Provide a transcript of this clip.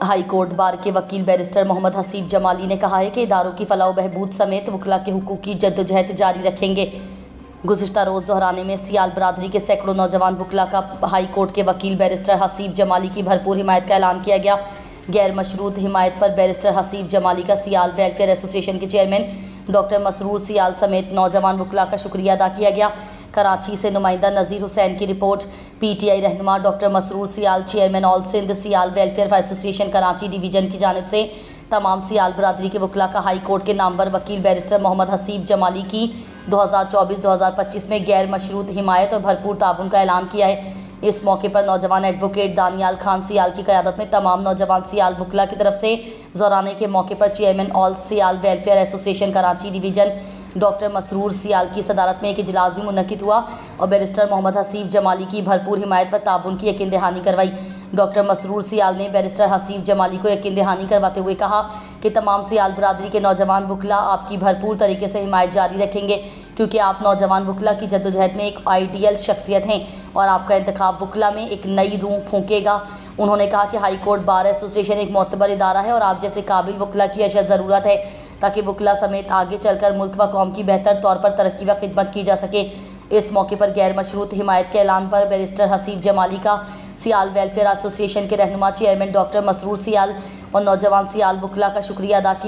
High court bar के वकील barrister Mohammad Haseeb Jamali ने कहा है कि इदारों की फलाह बहबूद समेत वकला के हुकूक की जद्दोजहद जारी रखेंगे। गुज़िश्ता रोज़ दोहराने में सियाल बरादरी के सैकड़ों नौजवान वकला का हाई कोर्ट के वकील बैरिस्टर हसीब जमाली की भरपूर हिमायत का ऐलान किया गया। गैर मशरूत हिमायत पर बैरिस्टर हसीब जमाली का सियाल वेलफेयर एसोसिएशन के चेयरमैन डॉक्टर मसरूर सियाल समेत नौजवान वकला का शुक्रिया अदा किया गया। कराची से नुमाइंदा नज़ीर हुसैन की रिपोर्ट। पीटीआई रहनुमा डॉक्टर मसरूर सियाल चेयरमैन ऑल सिंध सियाल वेलफेयर एसोसिएशन कराची डिवीज़न की जानिब से तमाम सियाल बरादरी के वकला का हाई कोर्ट के नामवर वकील बैरिस्टर मोहम्मद हसीब जमाली की 2024-2025 में गैर मशरूत हिमायत और भरपूर ताउन का ऐलान किया है। इस मौके पर नौजवान एडवोकेट दानियाल खान सियाल की क़यादत में तमाम नौजवान सियाल वकला की तरफ से ज़ोराने के मौके पर chairman all Sial welfare association Karachi division doctor Masroor Sial की सदारत में एक इजलास भी मुनक्किद हुआ और बैरिस्टर मोहम्मद हसीब जमाली की भरपूर हिमायत व ताउन की यकीन दहानी करवाई। डॉक्टर मसरूर सियाल ने बैरिस्टर हसीब जमाली को यकीन दहानी करवाते हुए कहा कि तमाम सियाल बरादरी के नौजवान वकला आपकी भरपूर तरीके से हिमायत जारी रखेंगे, क्योंकि आप नौजवान वकला की जद्दोजहद में एक आइडियल शख्सियत हैं और आपका इंतखाब वकला में एक नई रूह फूंकेगा। उन्होंने कहा कि हाई कोर्ट बार एसोसिएशन एक मोतबर इदारा है और आप जैसे काबिल वकला की अशद ज़रूरत है ताकि वकला समेत आगे चलकर मुल्क व कौम की बेहतर तौर पर तरक्की व खिदमत की जा सके। इस मौके पर गैर मशरूत हिमायत के ऐलान पर बैरिस्टर हसीब जमाली का सियाल वेलफेयर एसोसिएशन के रहनुमा चेयरमैन डॉक्टर मसरूर सियाल और नौजवान सियाल वकला का शुक्रिया अदा किया।